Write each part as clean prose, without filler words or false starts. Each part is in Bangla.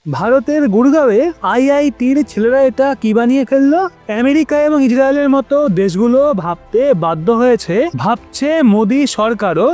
ভারতের গুরগাঁওয়ে আইআইটির ছেলেরা এটা কি বানিয়ে ফেললো? আমেরিকা এবং ইসরায়েলের মতো দেশগুলো ভাবতে বাধ্য হয়েছে, ভাবছে মোদী সরকারও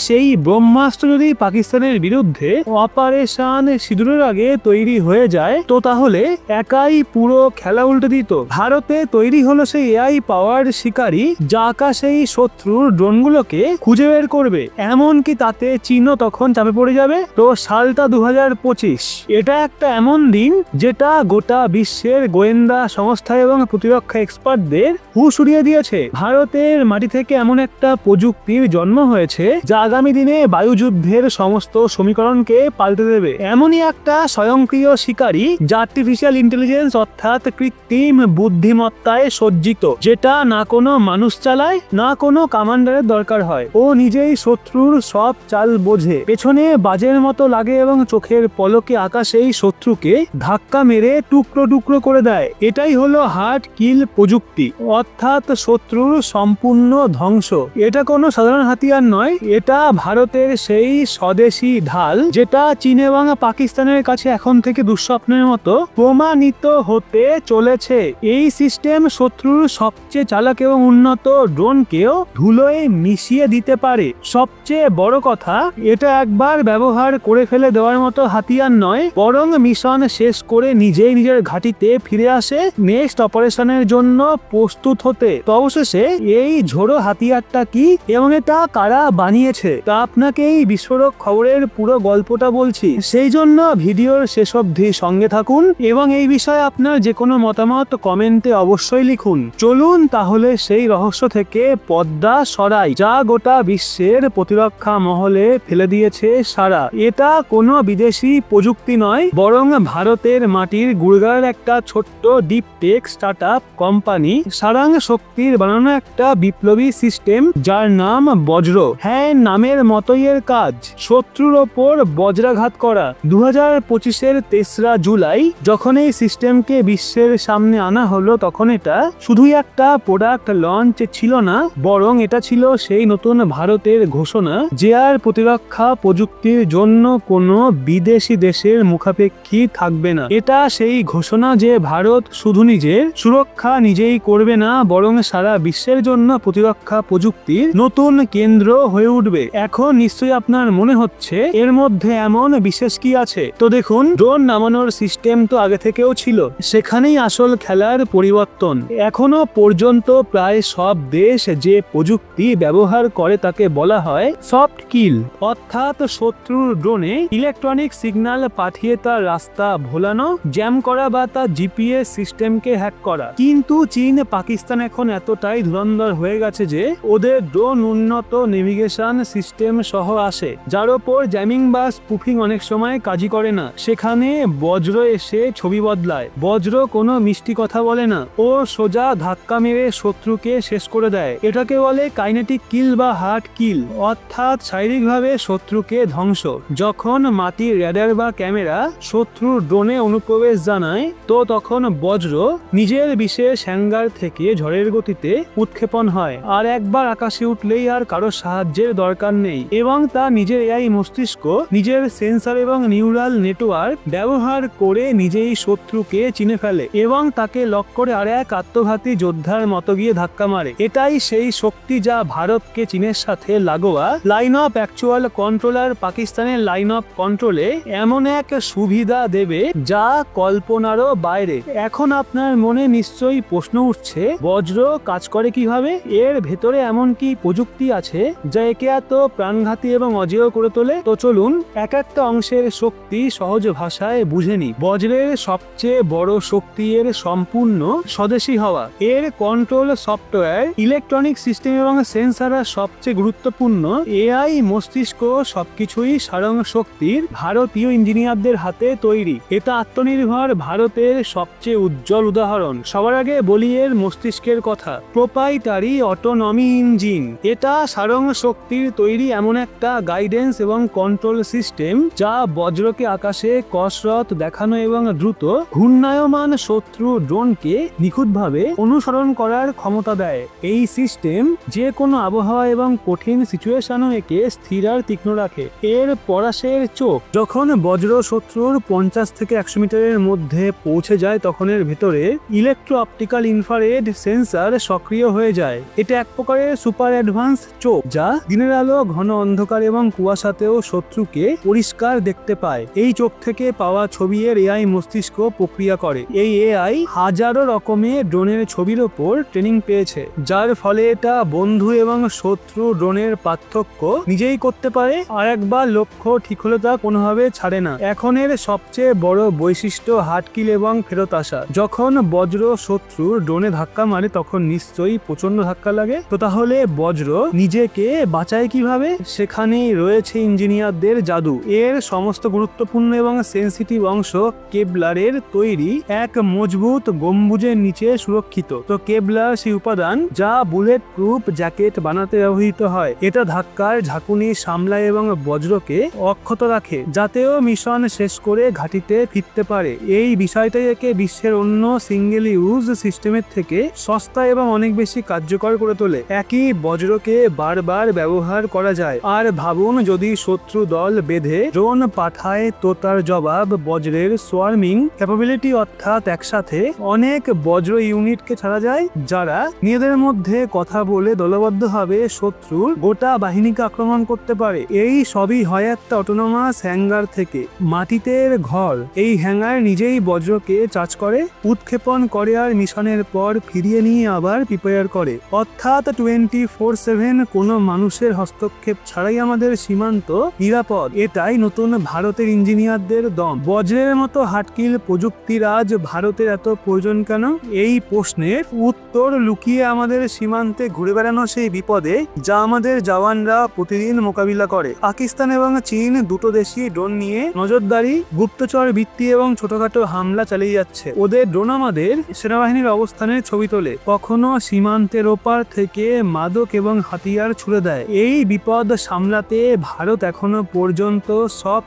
সেই ব্রহ্মাস্ত্র যদি পাকিস্তানের বিরুদ্ধে অপারেশন সিঁদুরের আগে তৈরি হয়ে যায় তো তাহলে একাই পুরো খেলা উল্টে দিত। ভারতে তৈরি হলো সেই এআই পাওয়ার শিকারী যা আকাশেই শত্রুর ড্রোনগুলোকে খুঁজে বের করবে। এমনকি তাতে চীনও তখন চাপে পড়ে যাবে। তো সালটা 2025। এটা একটা এমন দিন যেটা গোটা বিশ্বের গোয়েন্দা সংস্থা এবং প্রতিরক্ষা এক্সপার্টদের হুঁশ উড়িয়ে দিয়েছে। ভারতের মাটি থেকে এমন একটা প্রযুক্তির জন্ম হয়েছে যা আগামী দিনে বায়ুযুদ্ধের সমস্ত সমীকরণকে পাল্টে দেবে। এমনই একটা স্বয়ংক্রিয় শিকারী যা আর্টিফিশিয়াল ইন্টেলিজেন্স অর্থাৎ কৃত্রিম বুদ্ধিমত্তায় সজ্জিত, যেটা না কোনো মানুষ চালায় না কোনো কমান্ডারের দরকার হয়। ও নিজেই শত্রুর সব চাল বোঝে, পেছনে বাজের মতো লাগে এবং চোখের পলকে আকাশেই শত্রুকে ধাক্কা মেরে টুকরো টুকরো করে দেয়। এটাই হলো হার্ড কিল প্রযুক্তি, অর্থাৎ শত্রুর সম্পূর্ণ ধ্বংস। এটা কোনো সাধারণ হাতিয়ার নয়, এটা ভারতের সেই স্বদেশী ঢাল যেটা চীন এবং পাকিস্তানের কাছে এখন থেকে দুঃস্বপ্নের মতো প্রমাণিত হতে চলেছে। এই সিস্টেম শত্রুর সবচেয়ে চালাক এবং উন্নত ড্রোনকেও ধুলোয় মিশিয়ে দিতে পারে। সবচেয়ে বড় কথা, এটা একবার ব্যবহার করে ফেলে দেওয়ার মতো হাতিয়ার নয়, বরং মিশন শেষ করে নিজেই নিজের ঘাঁটিতে ফিরে আসে নেক্সট অপারেশনের জন্য প্রস্তুত হতে। তো অবশেষে এই ঝোড়ো হাতিয়ারটা কি এবং এটা কারা বানিয়েছে তা আপনাকে এই বিস্ফোরক খবরের পুরো গল্পটা বলছি, সেই জন্য ভিডিওর শেষ অবধি সঙ্গে থাকুন এবং এই বিষয়ে আপনার যে কোনো মতামত কমেন্টে অবশ্যই লিখুন। চলুন তাহলে সেই রহস্য থেকে পর্দা সরাই যা গোটা বিশ্বের প্রতিরক্ষা মহলে ফেলে দিয়েছে সারা। এটা কোনো বিদেশি প্রযুক্তি নয়, বরং ভারতের মাটির গুড়গাঁওয়ের একটা ছোট্ট ডিপ টেক স্টার্টআপ কোম্পানি সারাং শক্তির বানানো একটা বিপ্লবী সিস্টেম যার নাম বজ্র। হ্যাঁ, নামের মতোই এর কাজ, শত্রুর ওপর বজ্রাঘাত করা। 2025-এর 3রা জুলাই যখন এই সিস্টেমকে বিশ্বের সামনে আনা হলো তখন এটা শুধুই একটা প্রোডাক্ট লঞ্চ ছিল না, বরং এটা ছিল সেই নতুন ভারতের ঘোষণা যে আর প্রতিরক্ষা প্রযুক্তির জন্য কোনো বিদেশি দেশের মুখাপেক্ষী থাকবে না। এটা সেই ঘোষণা যে ভারত শুধু নিজের সুরক্ষা নিজেই করবে না, বরং সারা বিশ্বের জন্য প্রতিরক্ষা প্রযুক্তির নতুন কেন্দ্র হয়ে উঠবে। এখন নিশ্চয়ই আপনার মনে হচ্ছে এর মধ্যে এমন বিশেষ কি আছে। তো দেখুন, ড্রোন নামানোর সিস্টেম তো আগে থেকেও ছিল, সেখানেই আসল খেলার পরিবর্তন। এখনো পর্যন্ত প্রায় সব দেশ যে প্রযুক্তি ব্যবহার করে তাকে বলা হয় সফট কিল, অর্থাৎ শত্রুর ড্রোনে ইলেকট্রনিক সিগন্যাল পাঠিয়ে তার রাস্তা ভোলানো, জ্যাম করা বা তার জিপিএস সিস্টেমকে হ্যাক করা। কিন্তু চীন পাকিস্তান এখন এতটাই ধুরন্ধর হয়ে গেছে যে ওদের ড্রোন উন্নত নেভিগেশন সিস্টেম সহ আসে, যার ওপর জ্যামিং বা স্পুফিং অনেক সময় কাজই করে না। সেখানে বজ্র এসে ছবি বদলায়। বজ্র কোনো মিষ্টি কথা বলে না, ও সোজা ধাক্কা মেরে শত্রুকে শেষ করে দেয়। এটাকে বলে কাইনেটিক কিল বা হার্ড কিল, অর্থাৎ শারীরিকভাবে শত্রুকে ধ্বংস। যখন মাটির রেডার বা ক্যামেরা শত্রুর ড্রোনে অনুপ্রবেশ জানায় তো তখন বজ্র নিজের বিশেষ হ্যাঙ্গার থেকে ঝড়ের গতিতে উৎক্ষেপণ হয়, আর একবার আকাশে উঠলেই আর কারো সাহায্যের দরকার নেই এবং তা নিজের এআই মস্তিষ্ক, নিজের সেন্সর এবং নিউরাল নেটওয়ার্ক ব্যবহার করে নিজেই শত্রুকে চিনে ফেলে এবং তাকে লক করে আর এক আত্মঘাতী যোদ্ধার মতো গিয়ে ধাক্কা মারে। এটাই সেই শক্তি যা ভারতকে চীনের সাথে লাগোয়া লাইন অফ অ্যাকচুয়াল কন্ট্রোলার পাকিস্তানের লাইন অফ কন্ট্রোলে এমন এক সুবিধা দেবে যা কল্পনারও বাইরে। এখন আপনার মনে নিশ্চয়ই প্রশ্ন উঠছে, বজ্র কাজ করে কিভাবে? এর ভেতরে এমন কি প্রযুক্তি আছে যা একে এত প্রাণঘাতী এবং অজেয় করে তোলে? তো চলুন এক একটা অংশের শক্তি সহজ ভাষায় বুঝে নি। বজ্রের সবচেয়ে বড় শক্তি এর সম্পূর্ণ স্বদেশী হওয়া। এর কন্ট্রোল সফটওয়্যার, ইলেকট্রনিক সিস্টেম এবং সেন্সার সবচেয়ে গুরুত্বপূর্ণ এআই মস্তিষ্ক সবকিছুই সারং শক্তির ভারতীয় ইঞ্জিনিয়ারদের হাতে তৈরি। এটা আত্মনির্ভর ভারতের সবচেয়ে উজ্জ্বল উদাহরণ। সবার আগে বলি এর মস্তিষ্কের কথা, প্রোপ্রাইটারি অটোনমি ইঞ্জিন। এটা সারং শক্তির তৈরি এমন একটা গাইডেন্স এবং কন্ট্রোল সিস্টেম যা বজ্রকে আকাশে কসরত দেখানো এবং দ্রুত ঘূর্ণায়মান শত্রু ড্রোনকে নিখুঁতভাবে অনুসরণ করার ক্ষমতা দেয়। এই সিস্টেম যে কোনো আবহাওয়া এবং কঠিন সিচুয়েশনও একে স্থির আর তীক্ষ্ণ রাখে। এর পরাশের চোখ, যখন বজ্র শত্রুর 50 থেকে 100 মিটারের মধ্যে পৌঁছে যায় তখন এর ভেতরে ইলেকট্রো অপটিক্যাল ইনফ্রারেড সেন্সর সক্রিয় হয়ে যায়। এটা এক প্রকারের সুপার অ্যাডভান্স চোখ, যা দিনের আলো, ঘন অন্ধকার এবং কুয়াশাতেও শত্রুকে পরিষ্কার দেখতে পায়। এই চোখ থেকে পাওয়া ছবি এর এআই মস্তিষ্ক প্রক্রিয়া করে। এই এআই হাজারো রকমের ড্রোনের ছবির ওপর ট্রেনিং পেয়েছে, যার ফলে এটা বন্ধু এবং শত্রু ড্রোনের পার্থক্য নিজেই করতে পারে, আর একবার লক্ষ্য ঠিক হলে তা কোনোভাবে ছাড়ে না। এখন এর সবচেয়ে বড় বৈশিষ্ট্য হার্টকিল এবং ফেরত আসা। যখন বজ্র শত্রুর ড্রোনে ধাক্কা মারে তখন নিশ্চয়ই প্রচন্ড ধাক্কা লাগে, তো তাহলে বজ্র নিজেকে বাঁচায় কিভাবে? সেখানেই রয়েছে ইঞ্জিনিয়ারদের জাদু। এর সমস্ত গুরুত্বপূর্ণ এবং সেন্সিটিভ অংশ কেবলারের তৈরি এক মজবুত গম্বুজের নিচে সুরক্ষিত। তো কেবলার সেই উপাদান যা বুলেট প্রুফ জ্যাকেট বানাতে ব্যবহৃত হয়। এটা ধাক্কার ঝাঁকুনি সামলায় এবং বজ্রকে অক্ষত রাখে, যাতেও মিশন শেষ করে ঘাঁটিতে ফিরতে পারে। এই বিষয়টাই একে বিশ্বের অন্য সিঙ্গেল ইউজ সিস্টেমের থেকে সস্তা এবং অনেক বেশি কার্যকর করে তোলে। একই বজ্রকে বারবার ব্যবহার করা যায়। আর ভাবুন, যদি শত্রু দল বেঁধে ড্রোন পাঠায় তো তার জবাব বজ্রের সোয়ার্মিং ক্যাপাবিলিটি, অর্থাৎ একসাথে অনেক বজ্র ইউনিটকে ছাড়া যায়, যারা নিজেদের মধ্যে কথা বলে দলবদ্ধভাবে শত্রুর গোটা বাহিনীকে আক্রমণ করতে পারে। এই সবই হয় একটা অটোনোমাস হ্যাঙ্গার থেকে। মাটিতে ঘর, এই হ্যাঙ্গার নিজেই বজ্রকে চার্জ করে, উৎক্ষেপণ করে আর মিশনের পর ফিরিয়ে নিয়ে আবার প্রিপেয়ার করে। অর্থাৎ 24/7 কোনো মানুষের হস্তক্ষেপ ছাড়াই আমাদের সীমান্ত নিরাপদ। এটাই নতুন ভারতের ইঞ্জিনিয়ারদের দম। বজ্রের মতো হার্টকিল প্রযুক্তির আজ ভারতের এত প্রয়োজন কেন? এই প্রশ্নের উত্তর লুকিয়ে আমাদের সীমান্তে ঘুরে বেড়ানো সেই বিপদে, যা আমাদের জওয়ানরা প্রতিদিন মোকাবিলা করে। পাকিস্তান এবং চীন দুটো দেশই ড্রোন নিয়ে নজরদারি, গুপ্তচর বৃত্তি এবং ছোটখাটো হামলা চালিয়ে যাচ্ছে। ওদের ড্রোন আমাদের সেনাবাহিনীর অবস্থানের ছবি তোলে, কখনো সীমান্তের ওপার থেকে মাদক এবং হাতিয়ার ছুড়ে দেয়। এই বিপদ সামলাতে ভারত এখনো পর্যন্ত সব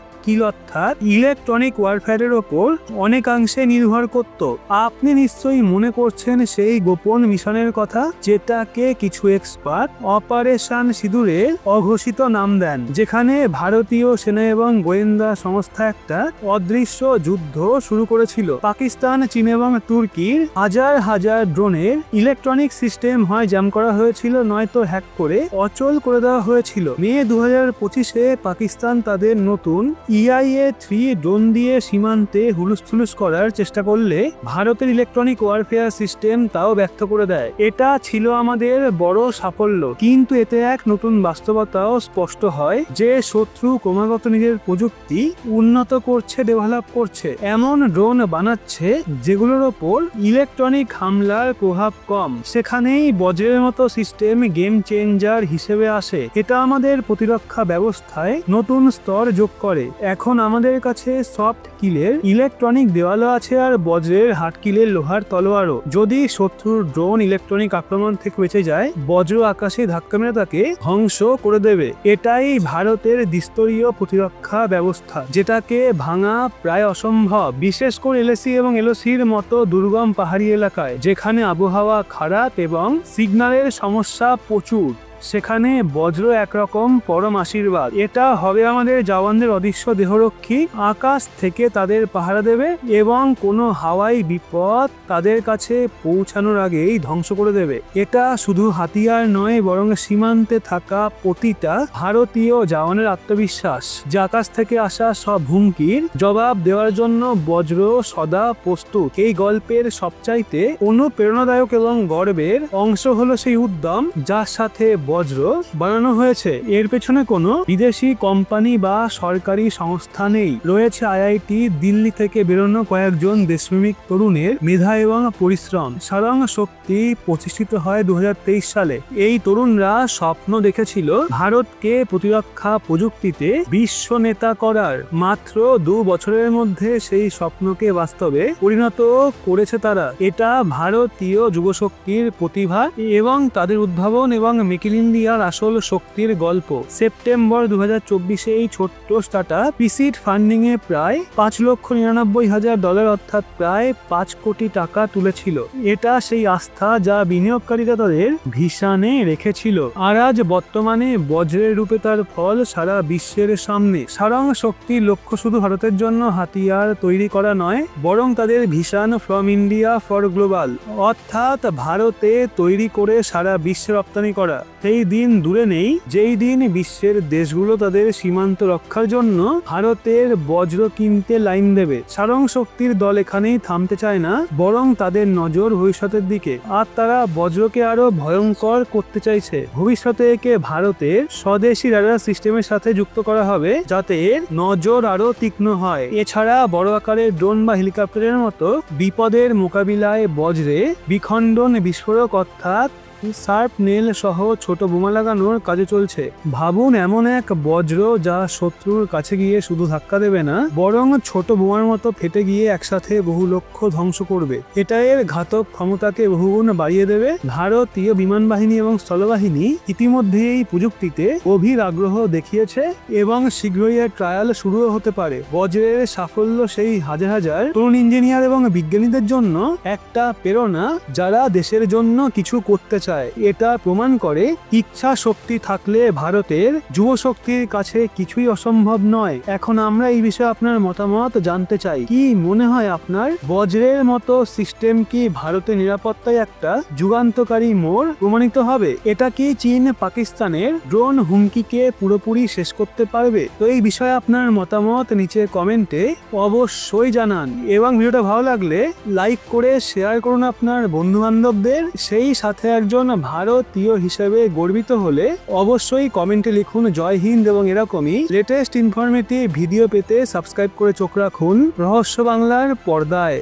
অর্থাৎ ইলেকট্রনিক ওয়ারফেয়ারের ওপর অনেকাংশে নির্ভর করত। আপনি নিশ্চয়ই মনে করছেন সেই গোপন মিশনের কথা, যেটাকে কিছু এক্সপার্ট অপারেশন সিঁদুরের অঘোষিত নাম দেন, যেখানে ভারতীয় সেনা এবং গোয়েন্দা সংস্থা একটা অদৃশ্য যুদ্ধ শুরু করেছিল। পাকিস্তান, চীন এবং তুর্কির হাজার হাজার ড্রোনের ইলেকট্রনিক সিস্টেম হয় জ্যাম করা হয়েছিল, নয়তো হ্যাক করে অচল করে দেওয়া হয়েছিল। মে 2025-এ পাকিস্তান তাদের নতুন EIA-3 ড্রোন দিয়ে সীমান্তে হুলুস্থুলুস করার চেষ্টা করলে ভারতের ইলেকট্রনিক ওয়ারফেয়ার সিস্টেম তাও ব্যর্থ করে দেয়। এটা ছিল আমাদের বড় সাফল্য, কিন্তু এতে এক নতুন বাস্তবতাও স্পষ্ট হয় যে শত্রু ক্রমাগত নিজের প্রযুক্তি উন্নত করছে, ডেভেলপ করছে, এমন ড্রোন বানাচ্ছে যেগুলোর ওপর ইলেকট্রনিক হামলার প্রভাব কম। সেখানেই বজ্রের মতো সিস্টেম গেম চেঞ্জার হিসেবে আসে। এটা আমাদের প্রতিরক্ষা ব্যবস্থায় নতুন স্তর যোগ করে। এখন আমাদের কাছে সফট কিলের ইলেকট্রনিক দেওয়ালও আছে, আর বজ্রের হার্ড কিলের লোহার তলোয়ারও। যদি শত্রুর ড্রোন ইলেকট্রনিক আক্রমণ থেকে বেঁচে যায়, বজ্র আকাশে ধাক্কা মেরে তাকে ধ্বংস করে দেবে। এটাই ভারতের দ্বিস্তরীয় প্রতিরক্ষা ব্যবস্থা, যেটাকে ভাঙা প্রায় অসম্ভব, বিশেষ করে LAC এবং LOCর মতো দুর্গম পাহাড়ি এলাকায়, যেখানে আবহাওয়া খারাপ এবং সিগন্যালের সমস্যা প্রচুর। সেখানে বজ্র একরকম পরম আশীর্বাদ। এটা হবে আমাদের জওয়ানদের অদৃশ্য দেহরক্ষী, আকাশ থেকে তাদের পাহারা দেবে এবং কোনো হাওয়াই বিপদ তাদের কাছে পৌঁছানোর আগেই ধ্বংস করে দেবে। এটা শুধু হাতিয়ার নয়, বরং সীমান্তে থাকা প্রতিটা ভারতীয় জওয়ানের আত্মবিশ্বাস, যে আকাশ থেকে আসা সব হুমকির জবাব দেওয়ার জন্য বজ্র সদা প্রস্তুত। এই গল্পের সবচাইতে অনুপ্রেরণাদায়ক এবং গর্বের অংশ হলো সেই উদ্যম যার সাথে বজ্র বানানো হয়েছে। এর পেছনে কোনো বিদেশি কোম্পানি বা সরকারি সংস্থা নেই, রয়েছে IIT দিল্লি থেকে বেরোনো কয়েকজন দেশপ্রেমিক তরুণের মেধা এবং পরিশ্রম। সারং শক্তি প্রতিষ্ঠিত হয় 2023 সালে। এই তরুণরা স্বপ্ন দেখেছিল ভারতকে প্রতিরক্ষা প্রযুক্তিতে বিশ্ব নেতা করার। মাত্র 2 বছরের মধ্যে সেই স্বপ্নকে বাস্তবে পরিণত করেছে তারা। এটা ভারতীয় যুবশক্তির প্রতিভা এবং তাদের উদ্ভাবন এবং মেক ইন ইন্ডিয়ার আসল শক্তির গল্প। সেপ্টেম্বর 2024 এই ছোট্ট স্টার্টআপ প্রিসিড ফান্ডিং এ প্রায় $5,99,000 অর্থাৎ প্রায় 5 কোটি টাকা তুলেছিল। এটা সেই আস্থা যা বিনিয়োগকারীরা তাদের ভিশনে রেখেছিল, আর আজ বর্তমানে বজ্রের রূপে তার ফল সারা বিশ্বের সামনে। সারাং শক্তির লক্ষ্য শুধু ভারতের জন্য হাতিয়ার তৈরি করা নয়, বরং তাদের vision from India for global, অর্থাৎ ভারতে তৈরি করে সারা বিশ্বে রপ্তানি করা। সেই দিন দূরে নেই যেই দিন বিশ্বের দেশগুলো তাদের সীমান্ত রক্ষার জন্য ভারতের বজ্র কিনতে লাইন দেবে। সারং শক্তির দল এখানেই থামতে চায় না, বরং তাদের নজর ভবিষ্যতের দিকে, আর তারা বজ্রকে আরো ভয়ঙ্কর করতে চাইছে। ভবিষ্যতে একে ভারতের স্বদেশী রাডার সিস্টেমের সাথে যুক্ত করা হবে, যাতে এর নজর আরো তীক্ষ্ণ হয়। এছাড়া বড় আকারের ড্রোন বা হেলিকপ্টারের মতো বিপদের মোকাবিলায় বজ্রে বিখণ্ডন বিস্ফোরক অর্থাৎ শার্প নেল সহ ছোট বোমা লাগানোর কাজে চলছে। ভাবুন, এমন এক বজ্র যা শত্রুর কাছে গিয়ে শুধু ধাক্কা দেবে না, বরং ছোট বোমার মতো ফেটে গিয়ে একসাথে বহু লক্ষ্য ধ্বংস করবে। এটা এর ঘাতক ক্ষমতাকে বহুগুণ বাড়িয়ে দেবে। ভারতীয় বিমান বাহিনী এবং স্থলবাহিনী ইতিমধ্যে এই প্রযুক্তিতে গভীর আগ্রহ দেখিয়েছে এবং শীঘ্রই এর ট্রায়াল শুরুও হতে পারে। বজ্রের সাফল্য সেই হাজার হাজার তরুণ ইঞ্জিনিয়ার এবং বিজ্ঞানীদের জন্য একটা প্রেরণা, যারা দেশের জন্য কিছু করতে চায়। এটা প্রমাণ করে ইচ্ছা শক্তি থাকলে ভারতের যুব শক্তির কাছে কিছুই অসম্ভব নয়। এখন আমরা এই বিষয়ে আপনার মতামত জানতে চাই। কি মনে হয় আপনার? বজ্রের মতো সিস্টেম কি ভারতের নিরাপত্তায় একটা যুগান্তকারী মোড় প্রমাণিত হবে? এটা কি চীন পাকিস্তানের ড্রোন হুমকিকে পুরোপুরি শেষ করতে পারবে? তো এই বিষয়ে আপনার মতামত নিচে কমেন্টে অবশ্যই জানান, এবং ভিডিওটা ভালো লাগলে লাইক করে শেয়ার করুন আপনার বন্ধু বান্ধবদের। সেই সাথে একজন ভারতীয় হিসেবে গর্বিত হলে অবশ্যই কমেন্টে লিখুন জয় হিন্দ, এবং এরকমই লেটেস্ট ইনফরমেটিভ ভিডিও পেতে সাবস্ক্রাইব করে চোখ রাখুন রহস্য বাংলার পর্দায়।